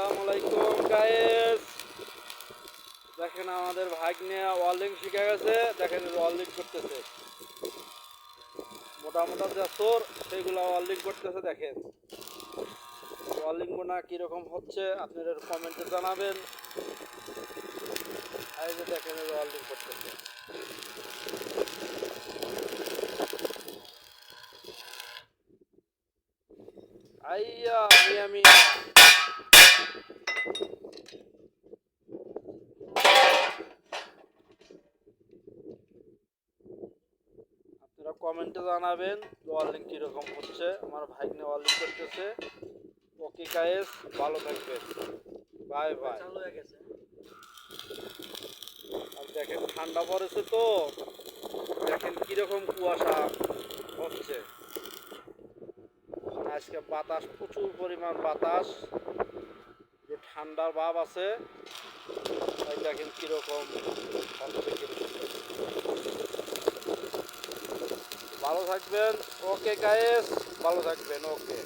আসসালামু আলাইকুম গাইস। দেখেন আমাদের ভাগ্নে ওয়েল্ডিং শিখে গেছে। দেখেন ওয়েল্ডিং করতেছে, মোটা মোটা যে চোর সেইগুলো ওয়েল্ডিং করতেছে। দেখেন ওয়েল্ডিং গুনা কিরকম হচ্ছে আপনারা কমেন্টে জানাবেন। এই যে দেখেন ওয়েল্ডিং করতেছে। আইয়া মিয়া মিয়া, আপনারা কমেন্টে জানাবেন ওয়েল্ডিং কিরকম হচ্ছে। আমার ভাগ্নে ওয়েল্ডিং করতেছে। ওকে গাইস, ভালো থাকবেন, বাই বাই। আর দেখেন ঠান্ডা পড়েছে তো, দেখেন কিরকম কুয়াশা হচ্ছে। আজকে বাতাস, প্রচুর পরিমাণ বাতাস, যে ঠান্ডার ভাব আছে। তাই দেখেন কিরকম হচ্ছে। ভালো থাকবেন, ওকে গাইস, ভালো থাকবেন, ওকে।